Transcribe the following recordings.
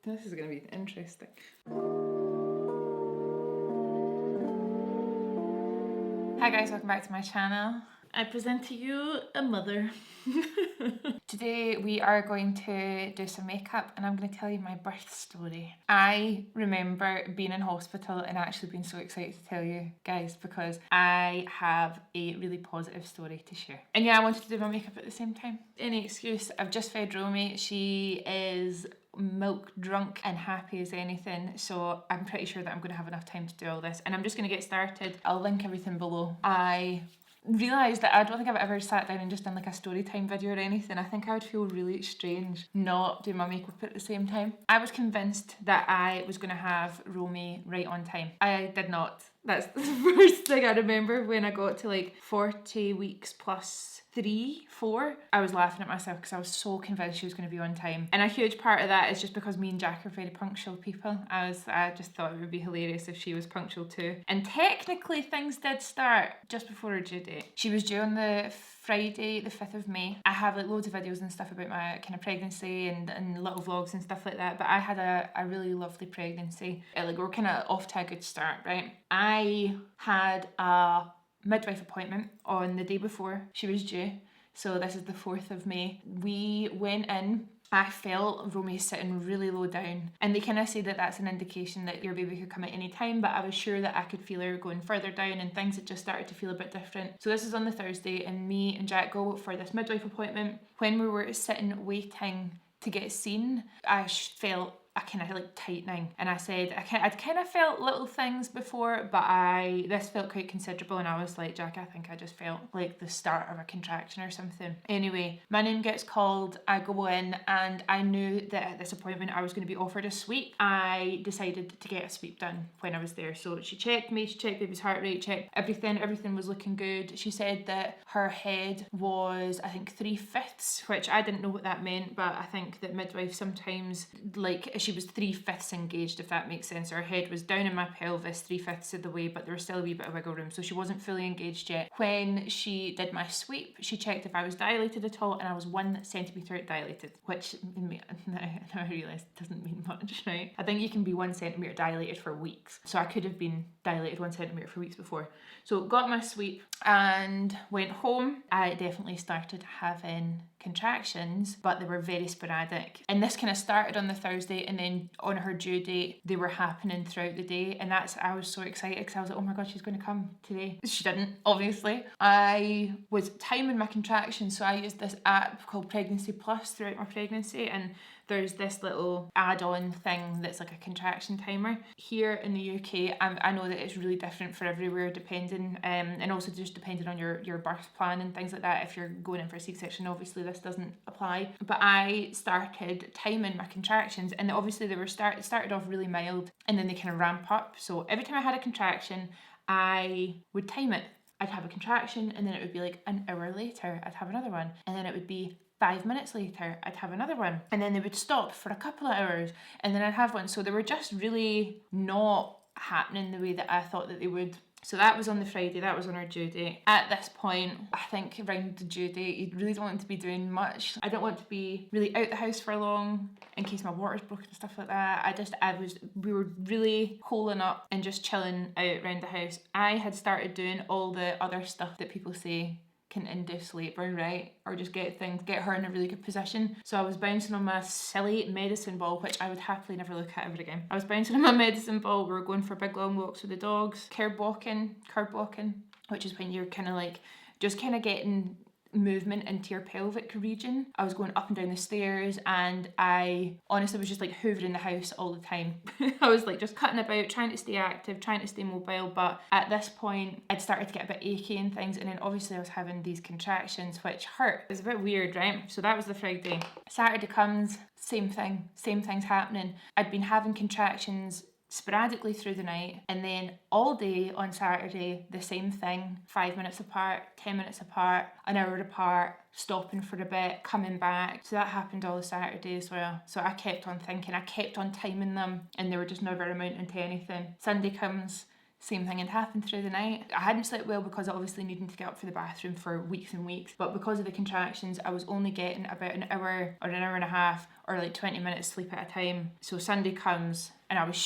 This is going to be interesting. Hi guys, welcome back to my channel. I present to you a mother. Today we are going to do some makeup and I'm going to tell you my birth story. I remember being in hospital and actually being so excited to tell you guys because I have a really positive story to share. And yeah, I wanted to do my makeup at the same time. Any excuse, I've just fed Romy. She is milk drunk and happy as anything, so I'm pretty sure that I'm going to have enough time to do all this, and I'm just going to get started. I'll link everything below. I realised that I don't think I've ever sat down and just done like a story time video or anything. I think I would feel really strange not doing my makeup at the same time. I was convinced that I was going to have Romy right on time. I did not. That's the first thing I remember. When I got to like 40 weeks plus 4, I was laughing at myself because I was so convinced she was going to be on time. And a huge part of that is just because me and Jack are very punctual people. I just thought it would be hilarious if she was punctual too. And technically things did start just before her due date. She was due on the Friday, the 5th of May. I have like loads of videos and stuff about my kind of pregnancy and little vlogs and stuff like that, but I had a really lovely pregnancy. Like we were kind of off to a good start, right? I had a midwife appointment on the day before she was due. So this is the 4th of May. We went in. I felt Romy sitting really low down, and they kind of say that that's an indication that your baby could come at any time, but I was sure that I could feel her going further down and things had just started to feel a bit different. So this is on the Thursday and me and Jack go for this midwife appointment. When we were sitting waiting to get seen, I felt a kind of like tightening, and I said I'd kind of felt little things before, but this felt quite considerable, and I was like, Jack, I think I just felt like the start of a contraction or something. Anyway, my name gets called, I go in, and I knew that at this appointment I was going to be offered a sweep. I decided to get a sweep done when I was there. So she checked me, she checked baby's heart rate, checked everything was looking good. She said that her head was, I think, 3/5, which I didn't know what that meant, but I think that midwives sometimes, like, she was 3/5 engaged, if that makes sense. Her head was down in my pelvis 3/5 of the way, but there was still a wee bit of wiggle room, so she wasn't fully engaged yet. When she did my sweep, she checked if I was dilated at all, and I was 1 centimetre dilated, which now I realise doesn't mean much, right? I think you can be 1 centimetre dilated for weeks, so I could have been dilated 1 centimetre for weeks before. So got my sweep and went home. I definitely started having contractions, but they were very sporadic, and this kind of started on the Thursday, and then on her due date they were happening throughout the day, and I was so excited because I was like, oh my god, she's going to come today. She didn't, obviously. I was timing my contractions, so I used this app called Pregnancy Plus throughout my pregnancy, and there's this little add-on thing that's like a contraction timer. Here in the UK, I know that it's really different for everywhere depending, and also just depending on your birth plan and things like that. If you're going in for a C-section, obviously this doesn't apply. But I started timing my contractions, and obviously they were started off really mild, and then they kind of ramp up. So every time I had a contraction, I would time it. I'd have a contraction, and then it would be like an hour later, I'd have another one, and then it would be 5 minutes later, I'd have another one, and then they would stop for a couple of hours, and then I'd have one. So they were just really not happening the way that I thought that they would. So that was on the Friday, that was on our due date. At this point, I think around the due date, you really don't want to be doing much. I don't want to be really out the house for long in case my water's broken and stuff like that. We were really holing up and just chilling out around the house. I had started doing all the other stuff that people say can induce labour, right? Or just get her in a really good position. So I was bouncing on my silly medicine ball, which I would happily never look at ever again. I was bouncing on my medicine ball. We were going for big long walks with the dogs, curb walking, which is when you're kind of like just kind of getting movement into your pelvic region. I was going up and down the stairs, and I honestly was just like hoovering the house all the time. I was like just cutting about, trying to stay active, trying to stay mobile, but at this point I'd started to get a bit achy and things, and then obviously I was having these contractions which hurt. It was a bit weird, right? So that was the Friday. Saturday comes, same thing's happening. I'd been having contractions sporadically through the night, and then all day on Saturday the same thing, 5 minutes apart, 10 minutes apart, an hour apart, stopping for a bit, coming back. So that happened all the Saturday as well. So I kept on thinking, I kept on timing them, and they were just never amounting to anything. Sunday comes, Same thing had happened through the night. I hadn't slept well because I obviously needing to get up for the bathroom for weeks and weeks, but because of the contractions, I was only getting about an hour or an hour and a half or like 20 minutes sleep at a time. So Sunday comes and I was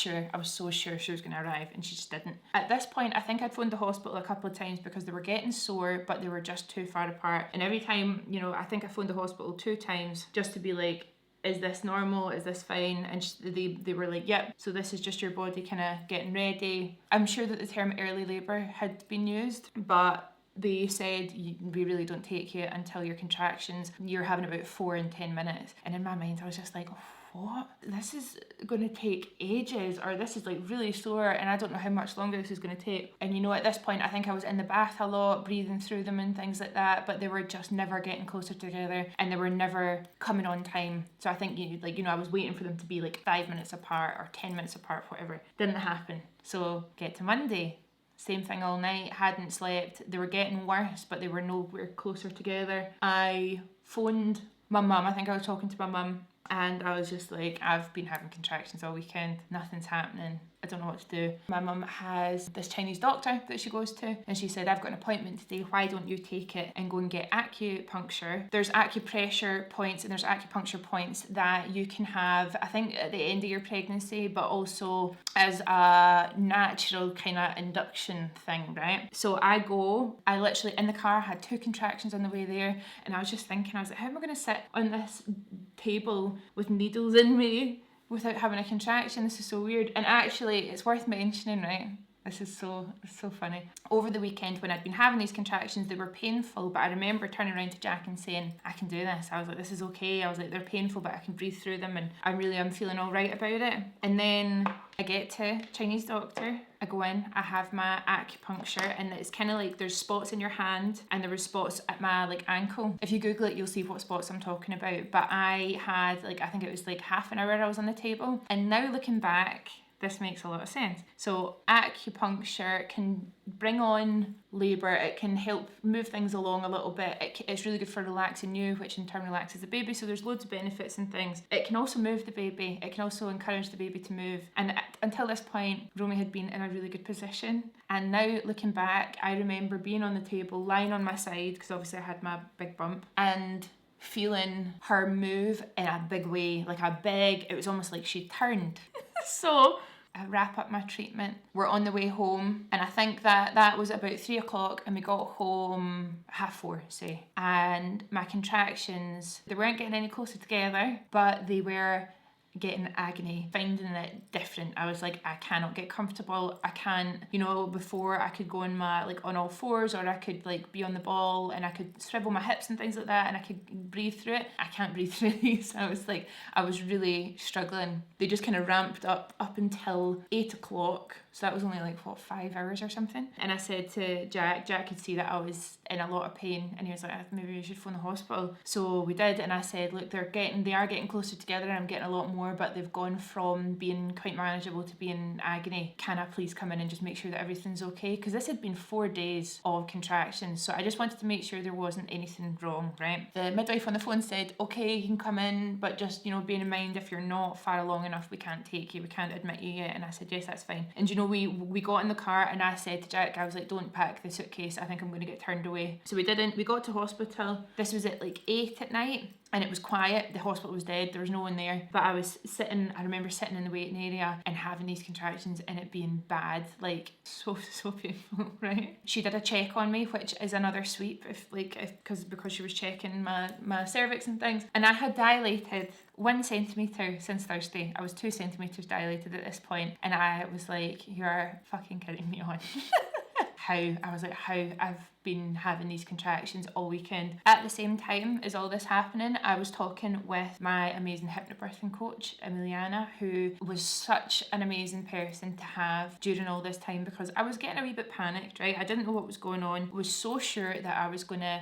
so sure she was going to arrive, and she just didn't. At this point, I think I'd phoned the hospital a couple of times because they were getting sore, but they were just too far apart. And every time, you know, I think I phoned the hospital 2 times just to be like, is this normal? Is this fine? And they were like, yep, so this is just your body kind of getting ready. I'm sure that the term early labour had been used, but they said, we really don't take you until your contractions. You're having about 4 in 10 minutes. And in my mind, I was just like, what? This is going to take ages, or this is like really sore, and I don't know how much longer this is going to take. And you know, at this point, I think I was in the bath a lot, breathing through them and things like that, but they were just never getting closer together, and they were never coming on time. So I think, I was waiting for them to be like 5 minutes apart or 10 minutes apart, whatever. Didn't happen. So get to Monday. Same thing all night, hadn't slept. They were getting worse, but they were nowhere closer together. I phoned my mum. I think I was talking to my mum, and I was just like, I've been having contractions all weekend. Nothing's happening. I don't know what to do. My mum has this Chinese doctor that she goes to, and she said, I've got an appointment today. Why don't you take it and go and get acupuncture? There's acupressure points and there's acupuncture points that you can have, I think, at the end of your pregnancy, but also as a natural kind of induction thing, right? So I literally in the car had 2 contractions on the way there, and I was just thinking, I was like, how am I going to sit on this table with needles in me without having a contraction? This is so weird. And actually, it's worth mentioning, right? This is so funny. Over the weekend when I'd been having these contractions, they were painful, but I remember turning around to Jack and saying, I can do this. I was like, this is okay. I was like, they're painful, but I can breathe through them, and I'm feeling all right about it. And then I get to Chinese doctor, I go in, I have my acupuncture, and it's kind of like there's spots in your hand and there were spots at my like ankle. If you Google it, you'll see what spots I'm talking about. But I had I think it was like half an hour I was on the table, and now looking back, this makes a lot of sense. So acupuncture can bring on labour, it can help move things along a little bit, it's really good for relaxing you, which in turn relaxes the baby, so there's loads of benefits and things. It can also move the baby, it can also encourage the baby to move, and until this point, Romy had been in a really good position. And now looking back, I remember being on the table, lying on my side, because obviously I had my big bump, and feeling her move in a big way, it was almost like she turned. So I wrap up my treatment. We're on the way home, and I think that was about 3 o'clock, and we got home 4:30, say. And my contractions, they weren't getting any closer together, but they were getting agony, finding it different. I was like, I cannot get comfortable. I can't, before I could go on my on all fours, or I could be on the ball and I could swivel my hips and things like that, and I could breathe through it. I can't breathe through these. I was really struggling. They just kind of ramped up until 8 o'clock. So that was only 5 hours or something. And I said to Jack could see that I was in a lot of pain, and he was like, maybe we should phone the hospital. So we did, and I said, look, they are getting closer together, and I'm getting a lot more, but they've gone from being quite manageable to being agony. Can I please come in and just make sure that everything's okay? Because this had been 4 days of contractions, so I just wanted to make sure there wasn't anything wrong, right? The midwife on the phone said, okay, you can come in, but just, bearing in mind, if you're not far along enough, we can't take you, we can't admit you yet. And I said, yes, that's fine. And we got in the car, and I said to Jack, I was like, don't pack the suitcase, I think I'm going to get turned away. So we didn't. We got to hospital. This was at 8 at night, and it was quiet. The hospital was dead, there was no one there. But I remember sitting in the waiting area and having these contractions, and it being bad, so painful, right? She did a check on me, which is another sweep, because she was checking my cervix and things, and I had dilated 1 centimetre since Thursday. I was 2 centimetres dilated at this point, and I was like, you're fucking kidding me on. How I've been having these contractions all weekend. At the same time as all this happening, I was talking with my amazing hypnobirthing coach, Emiliana, who was such an amazing person to have during all this time, because I was getting a wee bit panicked, right? I didn't know what was going on. I was so sure that I was going to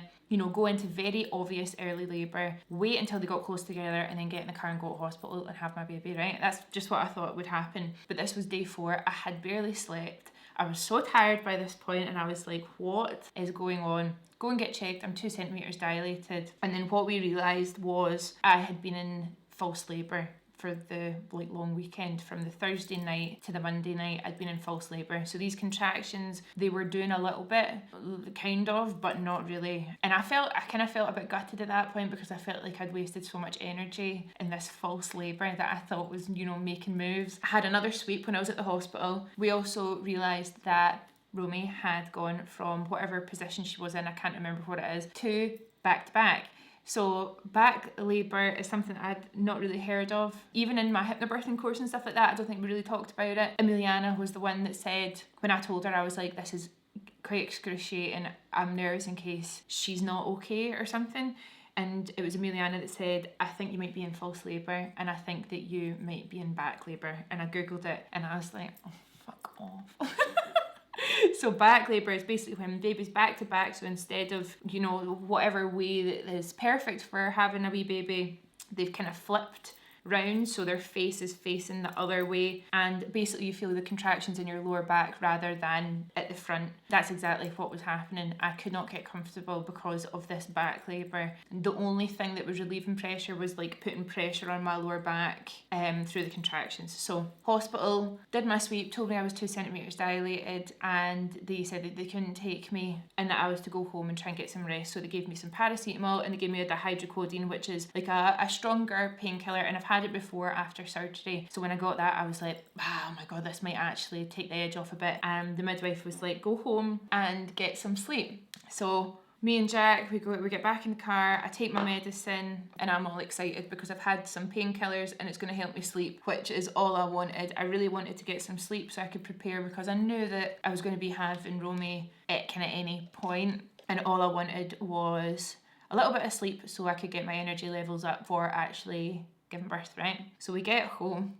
go into very obvious early labour, wait until they got close together, and then get in the car and go to hospital and have my baby, right? That's just what I thought would happen. But this was day 4. I had barely slept. I was so tired by this point, and I was like, what is going on? Go and get checked. I'm 2 centimetres dilated. And then what we realised was I had been in false labour for the like long weekend. From the Thursday night to the Monday night, I'd been in false labour. So these contractions, they were doing a little bit, kind of, but not really. And I kind of felt a bit gutted at that point because I felt like I'd wasted so much energy in this false labour that I thought was, you know, making moves. I had another sweep when I was at the hospital. We also realised that Romy had gone from whatever position she was in, I can't remember what it is, to back. So back labour is something I'd not really heard of. Even in my hypnobirthing course and stuff like that, I don't think we really talked about it. Emiliana was the one that said, when I told her, I was like, this is quite excruciating, I'm nervous in case she's not okay or something. And it was Emiliana that said, I think you might be in false labour and I think that you might be in back labour. And I googled it and I was like, oh, fuck off. So back labour is basically when baby's back to back. So instead of, you know, whatever way that is perfect for having a wee baby, they've kind of flipped round, so their face is facing the other way, and basically you feel the contractions in your lower back rather than at the front. That's exactly what was happening. I could not get comfortable because of this back labour. The only thing that was relieving pressure was like putting pressure on my lower back through the contractions. So hospital, did my sweep, told me I was 2 centimetres dilated, and they said that they couldn't take me and that I was to go home and try and get some rest. So they gave me some paracetamol and they gave me a dihydrocodeine, which is like a stronger painkiller, and I've had it before after surgery. So when I got that, I was like, oh my god, this might actually take the edge off a bit. And the midwife was like, go home and get some sleep. So me and Jack, we get back in the car, I take my medicine, and I'm all excited because I've had some painkillers and it's going to help me sleep, which is all I wanted. I really wanted to get some sleep so I could prepare, because I knew that I was going to be having Romy at kind of any point, and all I wanted was a little bit of sleep so I could get my energy levels up for actually giving birth, right? So we get home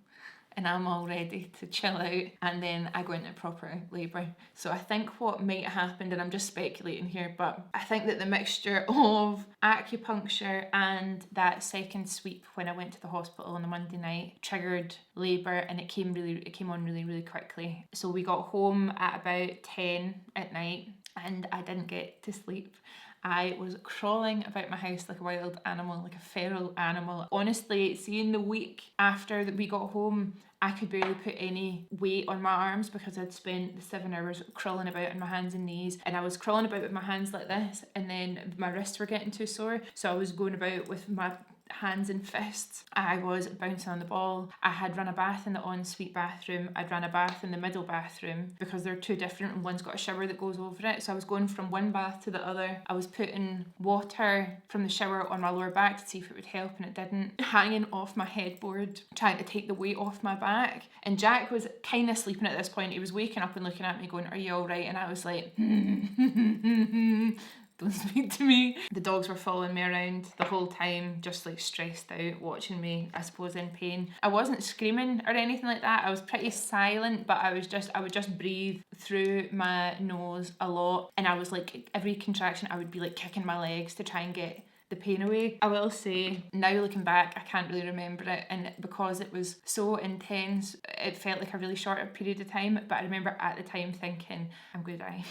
and I'm all ready to chill out, and then I go into proper labour. So I think what might have happened, and I'm just speculating here, but I think that the mixture of acupuncture and that second sweep when I went to the hospital on the Monday night triggered labour, and it came on really quickly. So we got home at about 10 at night and I didn't get to sleep. I was crawling about my house like a wild animal, like a feral animal. Honestly, seeing the week after that we got home, I could barely put any weight on my arms because I'd spent the 7 hours crawling about on my hands and knees, and I was crawling about with my hands like this, and then my wrists were getting too sore, so I was going about with my hands and fists. I was bouncing on the ball. I had run a bath in the ensuite bathroom. I'd run a bath in the middle bathroom because they're two different, and one's got a shower that goes over it. So I was going from one bath to the other. I was putting water from the shower on my lower back to see if it would help, and it didn't. Hanging off my headboard, trying to take the weight off my back. And Jack was kind of sleeping at this point. He was waking up and looking at me going, "Are you all right?" And I was like, don't speak to me. The dogs were following me around the whole time, just like stressed out, watching me, I suppose, in pain. I wasn't screaming or anything like that. I was pretty silent, but I would just breathe through my nose a lot. And I was like, every contraction, I would be like kicking my legs to try and get the pain away. I will say, now looking back, I can't really remember it, and because it was so intense, it felt like a really short period of time, but I remember at the time thinking, I'm going to die.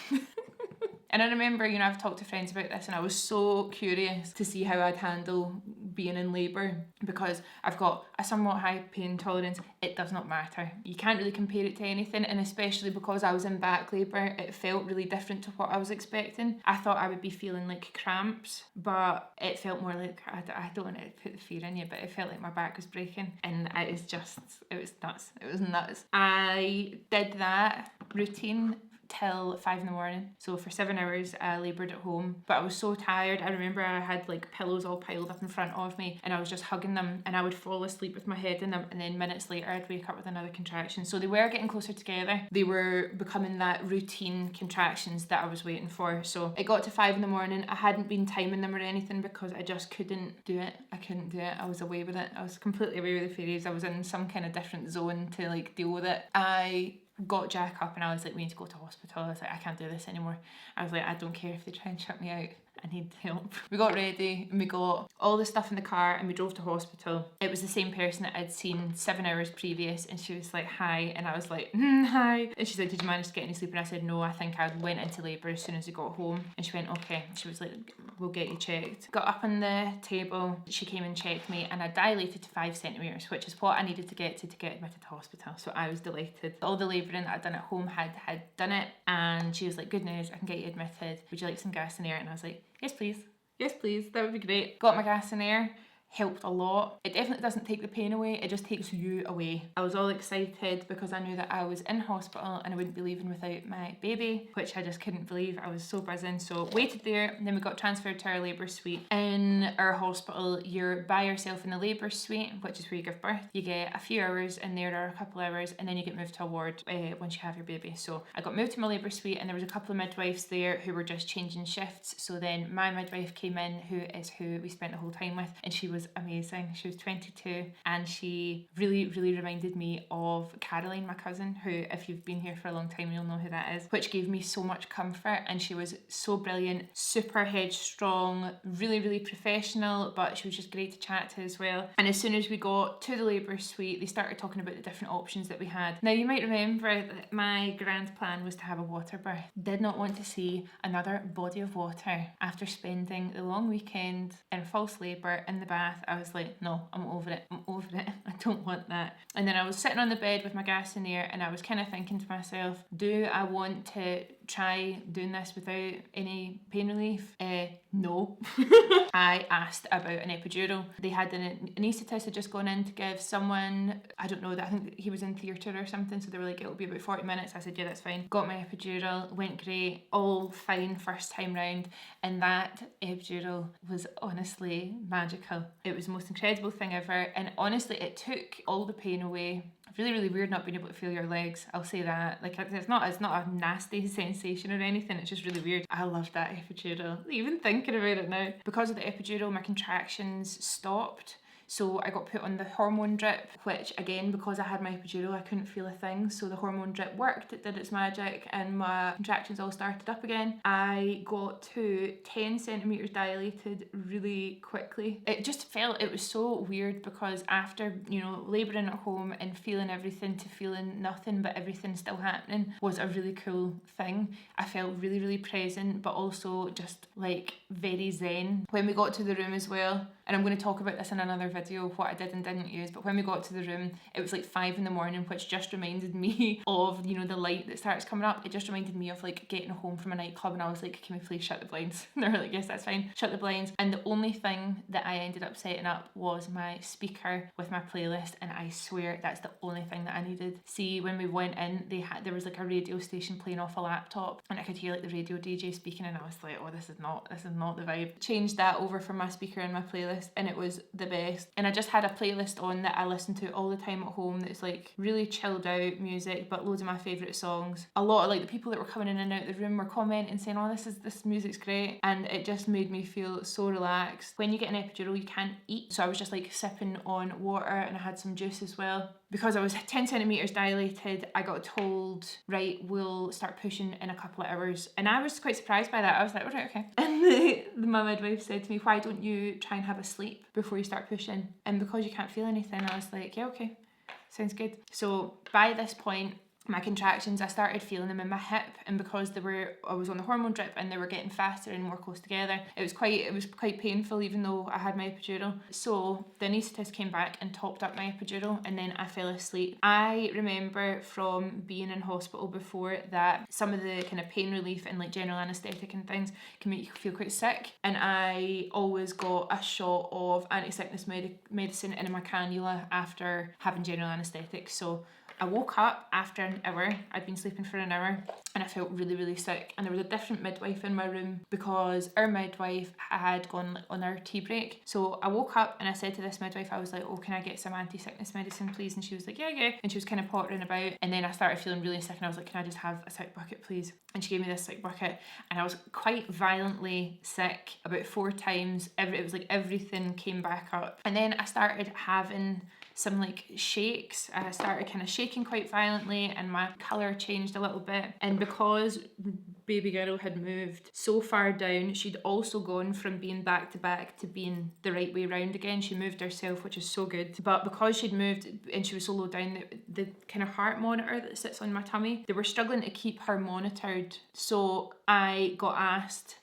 And I remember, you know, I've talked to friends about this, and I was so curious to see how I'd handle being in labour, because I've got a somewhat high pain tolerance. It does not matter. You can't really compare it to anything, and especially because I was in back labour, it felt really different to what I was expecting. I thought I would be feeling like cramps, but it felt more like, I don't want to put the fear in you, but it felt like my back was breaking, and it was nuts. It was nuts. I did that routine till 5 a.m. So for 7 hours I laboured at home, but I was so tired. I remember I had like pillows all piled up in front of me, and I was just hugging them, and I would fall asleep with my head in them, and then minutes later I'd wake up with another contraction. So they were getting closer together. They were becoming that routine contractions that I was waiting for. So it got to 5 a.m. I hadn't been timing them or anything because I just couldn't do it. I was away with it. I was completely away with the fairies. I was in some kind of different zone to like deal with it. I got Jack up and I was like, we need to go to hospital. I was like, I can't do this anymore. I was like, I don't care if they try and shut me out. I need help. We got ready and we got all the stuff in the car and we drove to hospital. It was the same person that I'd seen 7 hours previous, and she was like, hi. And I was like, hi. And she said, did you manage to get any sleep? And I said, no, I think I went into labour as soon as I got home. And she went, okay. She was like, we'll get you checked. Got up on the table, she came and checked me, and I dilated to 5 centimetres, which is what I needed to get admitted to hospital. So I was delighted. All the labouring that I'd done at home had done it, and she was like, good news, I can get you admitted. Would you like some gas and air? And I was like, yes please. Yes please, that would be great. Got my gas and air. Helped a lot. It definitely doesn't take the pain away, it just takes you away. I was all excited because I knew that I was in hospital and I wouldn't be leaving without my baby, which I just couldn't believe. I was so buzzing. So waited there, and then we got transferred to our labour suite. In our hospital, you're by yourself in the labour suite, which is where you give birth. You get a few hours in there, or a couple hours, and then you get moved to a ward once you have your baby. So I got moved to my labour suite, and there was a couple of midwives there who were just changing shifts. So then my midwife came in, who we spent the whole time with, and she was amazing. She was 22, and she really reminded me of Caroline, my cousin, who, if you've been here for a long time, you'll know who that is, which gave me so much comfort. And she was so brilliant, super headstrong, really professional, but she was just great to chat to as well. And as soon as we got to the labour suite, they started talking about the different options that we had. Now, you might remember that my grand plan was to have a water birth. Did not want to see another body of water. After spending the long weekend in false labour in the bath, I was like, no, I'm over it. I don't want that. And then I was sitting on the bed with my gas in there, and I was kind of thinking to myself, do I want to try doing this without any pain relief? No. I asked about an epidural. They had an anaesthetist had just gone in to give someone, I don't know, that I think he was in theatre or something, so they were like, it'll be about 40 minutes. I said, yeah, that's fine. Got my epidural, went great, all fine first time round, and that epidural was honestly magical. It was the most incredible thing ever, and honestly it took all the pain away. Really weird not being able to feel your legs, I'll say that. Like, it's not a nasty sensation or anything, it's just really weird. I loved that epidural, even thinking about it now. Because of the epidural, my contractions stopped. So I got put on the hormone drip, which again, because I had my epidural, I couldn't feel a thing. So the hormone drip worked, it did its magic, and my contractions all started up again. I got to 10 centimetres dilated really quickly. It was so weird, because after, labouring at home and feeling everything to feeling nothing but everything still happening was a really cool thing. I felt really present, but also just like very zen. When we got to the room as well, and I'm going to talk about this in another video, what I did and didn't use, but when we got to the room, it was like 5 in the morning, which just reminded me of, the light that starts coming up. It just reminded me of like getting home from a nightclub, and I was like, can we please shut the blinds? And they were like, yes, that's fine, shut the blinds. And the only thing that I ended up setting up was my speaker with my playlist, and I swear that's the only thing that I needed. See, when we went in, there was like a radio station playing off a laptop, and I could hear like the radio DJ speaking, and I was like, oh, this is not the vibe. Changed that over from my speaker and my playlist, and it was the best. And I just had a playlist on that I listened to all the time at home that's like really chilled out music, but loads of my favourite songs. A lot of like the people that were coming in and out of the room were commenting saying, oh, this music's great, and it just made me feel so relaxed. When you get an epidural, you can't eat, so I was just like sipping on water, and I had some juice as well. Because I was 10 centimetres dilated, I got told, right, we'll start pushing in a couple of hours. And I was quite surprised by that. I was like, all right, okay. And my midwife said to me, why don't you try and have a sleep before you start pushing? And because you can't feel anything, I was like, yeah, okay, sounds good. So by this point, my contractions, I started feeling them in my hip, and because I was on the hormone drip and they were getting faster and more close together, it was quite painful, even though I had my epidural. So the anaesthetist came back and topped up my epidural, and then I fell asleep. I remember from being in hospital before that some of the kind of pain relief and like general anaesthetic and things can make you feel quite sick, and I always got a shot of anti-sickness medicine in my cannula after having general anaesthetic. So I woke up after an hour. I'd been sleeping for an hour, and I felt really sick. And there was a different midwife in my room, because our midwife had gone on our tea break. So I woke up and I said to this midwife, I was like, oh, can I get some anti-sickness medicine, please? And she was like, yeah. And she was kind of pottering about. And then I started feeling really sick, and I was like, can I just have a sick bucket, please? And she gave me this sick bucket, and I was quite violently sick about 4 times. It was like everything came back up. And then I started having some like shakes. I started kind of shaking quite violently, and my colour changed a little bit. And because baby girl had moved so far down, she'd also gone from being back to back to being the right way round again. She moved herself, which is so good. But because she'd moved and she was so low down, the kind of heart monitor that sits on my tummy, they were struggling to keep her monitored. So I got asked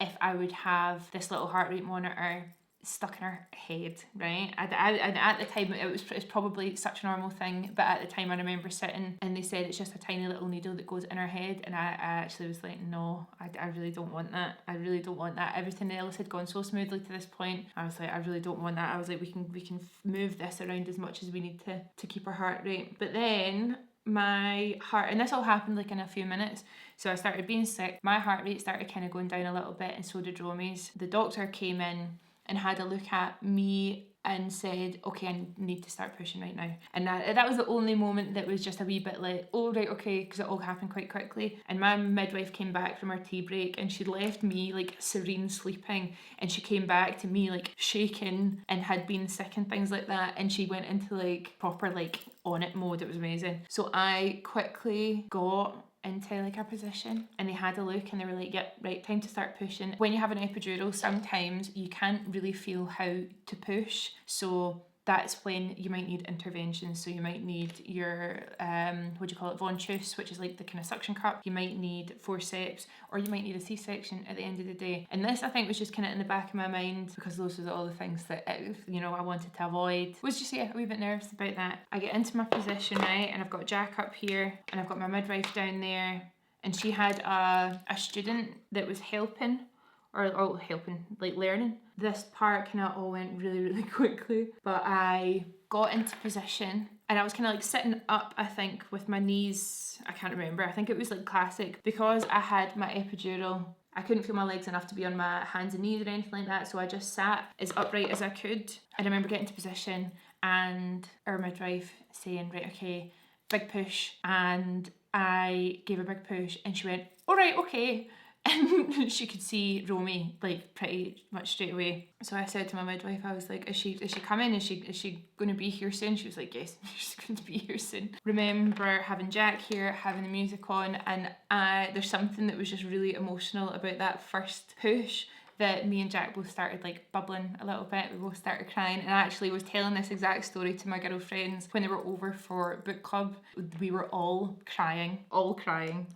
if I would have this little heart rate monitor stuck in her head, right? At the time it's probably such a normal thing, but at the time I remember sitting and they said it's just a tiny little needle that goes in her head, and I actually was like, no, I really don't want that. I really don't want that. Everything else had gone so smoothly to this point. I was like, I really don't want that. I was like, we can move this around as much as we need to keep her heart rate. But then my heart, and this all happened like in a few minutes, so I started being sick, my heart rate started kind of going down a little bit, and so did Romy's. The doctor came in and had a look at me and said, okay, I need to start pushing right now. And that was the only moment that was just a wee bit like, oh right, okay, because it all happened quite quickly. And my midwife came back from her tea break and she left me like serene sleeping, and she came back to me like shaking and had been sick and things like that, and she went into like proper like on it mode. It was amazing. So I quickly got into like a position and they had a look and they were like, yep, right, time to start pushing. When you have an epidural, sometimes you can't really feel how to push, so that's when you might need intervention. So you might need your ventouse, which is like the kind of suction cup. You might need forceps, or you might need a C-section at the end of the day. And this, I think, was just kind of in the back of my mind because those were all the things that I wanted to avoid. Was just a wee bit nervous about that. I get into my position, right, and I've got Jack up here and I've got my midwife down there, and she had a student that was helping like learning. This part kind of all went really, really quickly, but I got into position and I was kind of like sitting up, I think, with my knees. I can't remember. I think it was like classic because I had my epidural. I couldn't feel my legs enough to be on my hands and knees or anything like that, so I just sat as upright as I could. And I remember getting to position and our midwife saying, right, okay, big push. And I gave a big push and she went, all right, okay. And she could see Romy like pretty much straight away. So I said to my midwife, I was like, is she coming? Is she going to be here soon? She was like, yes, she's going to be here soon. Remember having Jack here, having the music on, and there's something that was just really emotional about that first push, that me and Jack both started like bubbling a little bit. We both started crying, and I actually was telling this exact story to my girlfriends when they were over for book club. We were all crying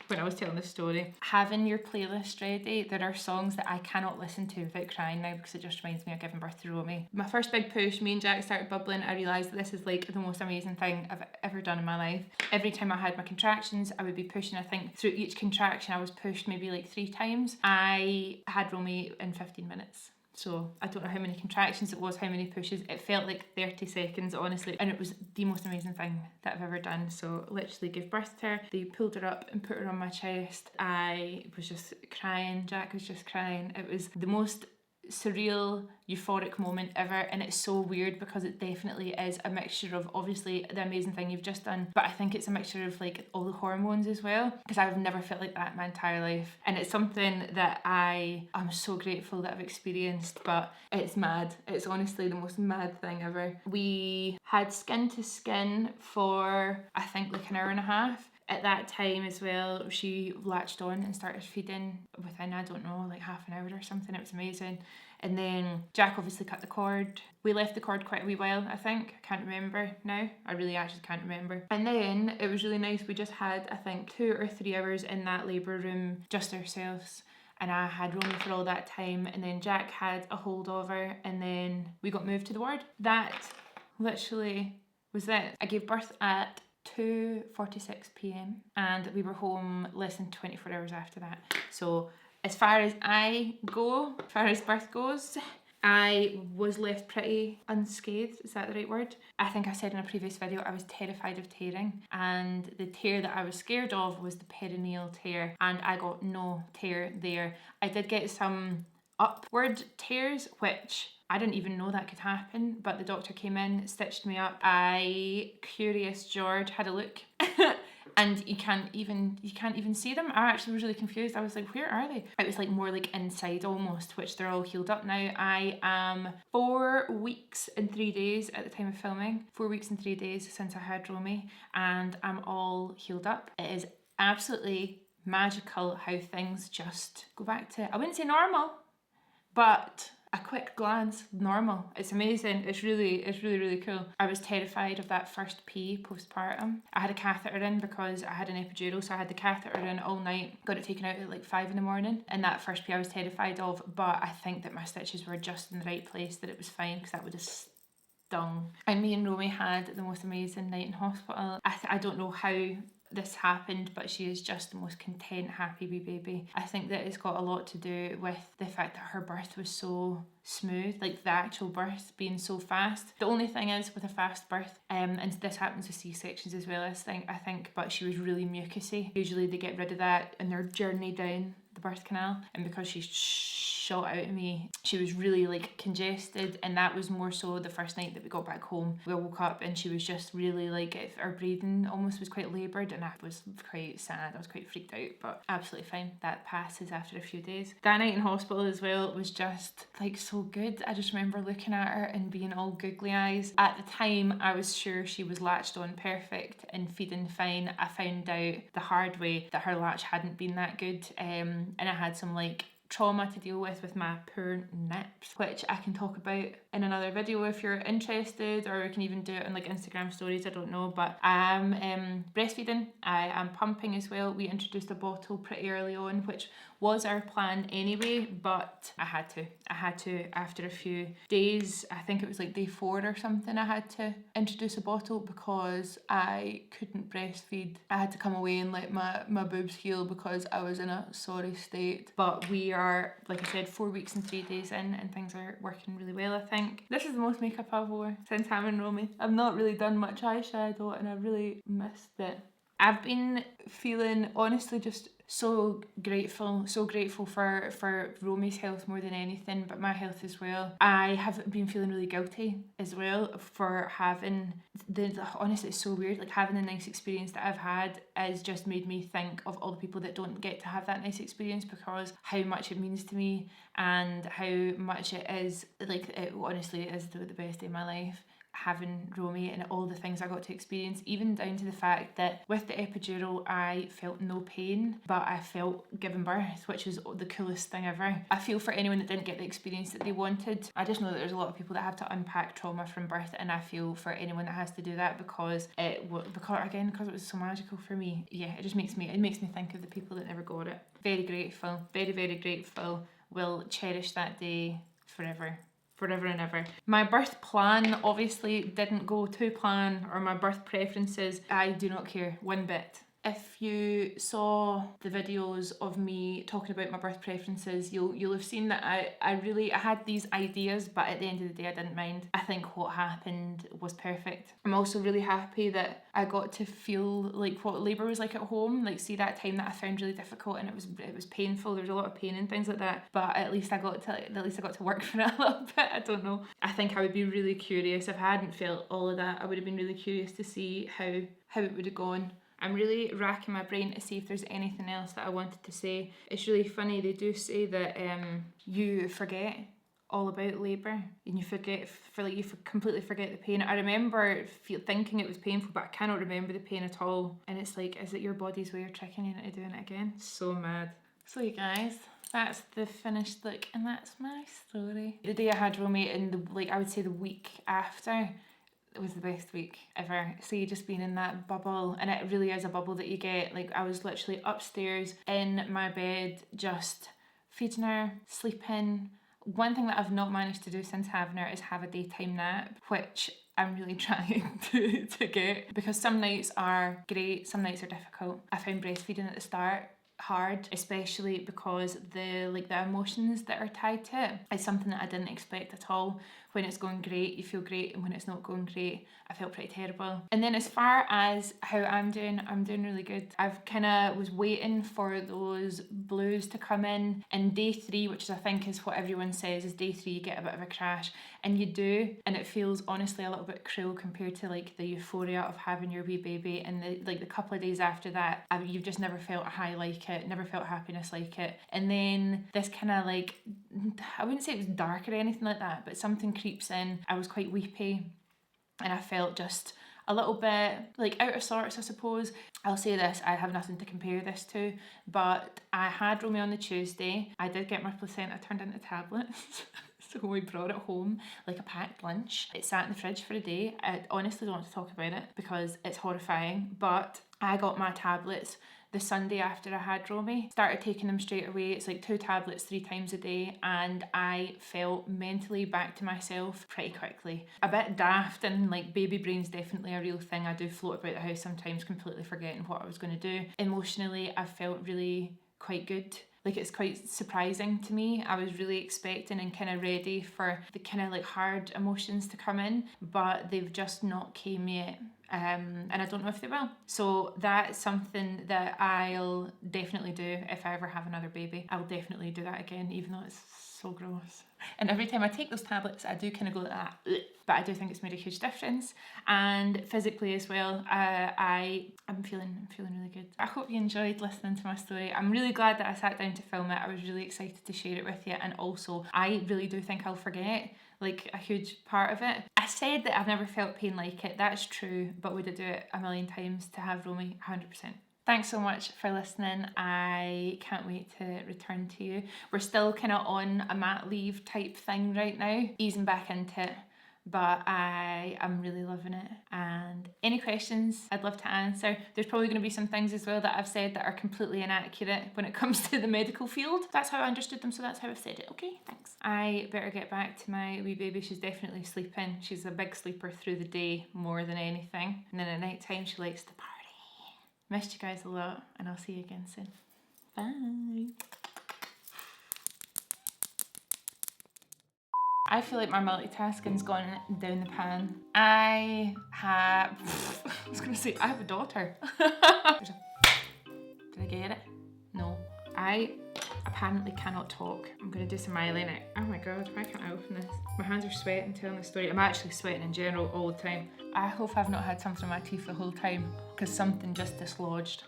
when I was telling this story. Having your playlist ready, there are songs that I cannot listen to without crying now because it just reminds me of giving birth to Romy. My first big push, me and Jack started bubbling. I realised that this is like the most amazing thing I've ever done in my life. Every time I had my contractions, I would be pushing. I think through each contraction I was pushed maybe like 3 times. I had Romy in 15 minutes. So I don't know how many contractions it was, how many pushes. It felt like 30 seconds, honestly. And it was the most amazing thing that I've ever done. So literally gave birth to her. They pulled her up and put her on my chest. I was just crying. Jack was just crying. It was the most surreal, euphoric moment ever, and it's so weird because it definitely is a mixture of obviously the amazing thing you've just done, but I think it's a mixture of like all the hormones as well, because I've never felt like that in my entire life, and it's something that I'm so grateful that I've experienced. But it's mad. It's honestly the most mad thing ever. We had skin to skin for I think like an hour and a half. At that time as well, she latched on and started feeding within, I don't know, like half an hour or something. It was amazing. And then Jack obviously cut the cord. We left the cord quite a wee while, I think. I can't remember now. I really actually can't remember. And then it was really nice. We just had, I think, 2 or 3 hours in that labour room just ourselves. And I had Romy for all that time. And then Jack had a holdover. And then we got moved to the ward. That literally was it. I gave birth at 2:46 p.m. and we were home less than 24 hours after that. So as far as birth goes, I was left pretty unscathed. Is that the right word? I think I said in a previous video I was terrified of tearing, and the tear that I was scared of was the perineal tear, and I got no tear there. I did get some upward tears, which I didn't even know that could happen, but the doctor came in, stitched me up. Curious George had a look and you can't even see them. I actually was really confused. I was like, where are they? It was like more like inside almost, which they're all healed up now. I am 4 weeks and 3 days at the time of filming. 4 weeks and 3 days since I had Romy, and I'm all healed up. It is absolutely magical how things just go back to, I wouldn't say normal, but a quick glance, normal. It's amazing. It's really, really cool. I was terrified of that first pee postpartum. I had a catheter in because I had an epidural, so I had the catheter in all night, got it taken out at like 5 a.m, and that first pee I was terrified of, but I think that my stitches were just in the right place, that it was fine, because that would have stung. And me and Romy had the most amazing night in hospital. I don't know how this happened, but she is just the most content, happy wee baby. I think that it's got a lot to do with the fact that her birth was so smooth, like the actual birth being so fast. The only thing is with a fast birth, and this happens with C-sections as well, I think, but she was really mucousy. Usually they get rid of that in their journey down the birth canal, and because she shot out of me, she was really like congested, and that was more so the first night that we got back home. We woke up and she was just really like, her breathing almost was quite laboured, and I was quite sad. I was quite freaked out, but absolutely fine. That passes after a few days. That night in hospital as well was just like so good. I just remember looking at her and being all googly eyes. At the time I was sure she was latched on perfect and feeding fine. I found out the hard way that her latch hadn't been that good, and I had some like trauma to deal with my poor nips, which I can talk about in another video if you're interested, or we can even do it on like Instagram stories, I don't know. But I am breastfeeding, I am pumping as well. We introduced a bottle pretty early on, which was our plan anyway, but I had to after a few days. I think it was like day 4 or something, I had to introduce a bottle because I couldn't breastfeed. I had to come away and let my boobs heal because I was in a sorry state. But we are, like I said, 4 weeks and 3 days in, and things are working really well, I think. This is the most makeup I've wore since having Romy. I've not really done much eyeshadow and I really missed it. I've been feeling honestly just so grateful for Romy's health more than anything, but my health as well. I have been feeling really guilty as well for having honestly, it's so weird, like having the nice experience that I've had has just made me think of all the people that don't get to have that nice experience, because how much it means to me and how much it is, like it honestly is the best day of my life, having Romy and all the things I got to experience, even down to the fact that with the epidural I felt no pain, but I felt giving birth, which is the coolest thing ever. I feel for anyone that didn't get the experience that they wanted. I just know that there's a lot of people that have to unpack trauma from birth, and I feel for anyone that has to do that, because it was so magical for me. Yeah, it makes me think of the people that never got it. Very grateful, very grateful. Will cherish that day forever and ever. My birth plan obviously didn't go to plan, or my birth preferences. I do not care one bit. If you saw the videos of me talking about my birth preferences, you'll have seen that I had these ideas, but at the end of the day I didn't mind. I think what happened was perfect. I'm also really happy that I got to feel like what labour was like at home, like see that time that I found really difficult, and it was painful. There was a lot of pain and things like that, but at least I got to work for it a little bit. I don't know. I think I would be really curious if I hadn't felt all of that. I would have been really curious to see how it would have gone. I'm really racking my brain to see if there's anything else that I wanted to say. It's really funny, they do say that you forget all about labour, and you completely forget the pain. I remember thinking it was painful, but I cannot remember the pain at all. And it's like, is it your body's way of tricking you into doing it again? So mad. So you guys, that's the finished look, and that's my story. The day I had Romy, and I would say the week after, it was the best week ever. See, just being in that bubble, and it really is a bubble that you get. Like, I was literally upstairs in my bed, just feeding her, sleeping. One thing that I've not managed to do since having her is have a daytime nap, which I'm really trying to get, because some nights are great, some nights are difficult. I found breastfeeding at the start hard, especially because the emotions that are tied to it is something that I didn't expect at all. When it's going great, you feel great, and when it's not going great, I felt pretty terrible. And then as far as how I'm doing really good. I've was waiting for those blues to come in day 3, which I think is what everyone says, is day 3 you get a bit of a crash, and you do, and it feels honestly a little bit cruel compared to the euphoria of having your wee baby, and the couple of days after that, you've just never felt a high like it, never felt happiness like it. And then this I wouldn't say it was dark or anything like that, but something creeps in. I was quite weepy, and I felt just a little bit out of sorts, I suppose. I'll say this, I have nothing to compare this to, but I had Romy on the Tuesday. I did get my placenta turned into tablets. So we brought it home like a packed lunch. It sat in the fridge for a day. I honestly don't want to talk about it because it's horrifying, but I got my tablets the Sunday after I had Romy. Started taking them straight away. It's like 2 tablets 3 times a day, and I felt mentally back to myself pretty quickly. A bit daft, and like baby brain's definitely a real thing. I do float about the house sometimes completely forgetting what I was going to do. Emotionally, I felt really quite good. Like, it's quite surprising to me. I was really expecting and kind of ready for the kind of like hard emotions to come in, but they've just not came yet. And I don't know if they will. So that's something that I'll definitely do if I ever have another baby. I'll definitely do that again, even though it's so gross. And every time I take those tablets, I do kind of go like that. But I do think it's made a huge difference. And physically as well, I'm feeling really good. I hope you enjoyed listening to my story. I'm really glad that I sat down to film it. I was really excited to share it with you. And also, I really do think I'll forget like a huge part of it. I said that I've never felt pain like it. That's true, but would I do it a million times to have Romy? 100%. Thanks so much for listening. I can't wait to return to you. We're still kind of on a mat leave type thing right now, easing back into it, but I am really loving it. And any questions I'd love to answer. There's probably going to be some things as well that I've said that are completely inaccurate when it comes to the medical field. That's how I understood them, so that's how I've said it. Okay, thanks. I better get back to my wee baby. She's definitely sleeping. She's a big sleeper through the day more than anything, and then at night time she likes to party. Missed you guys a lot, and I'll see you again soon. Bye. I feel like my multitasking's gone down the pan. I was gonna say, I have a daughter. Did I get it? No. I apparently cannot talk. I'm gonna do some eyeliner. Oh my god, why can't I open this? My hands are sweating telling this story. I'm actually sweating in general all the time. I hope I've not had something in my teeth the whole time, because something just dislodged.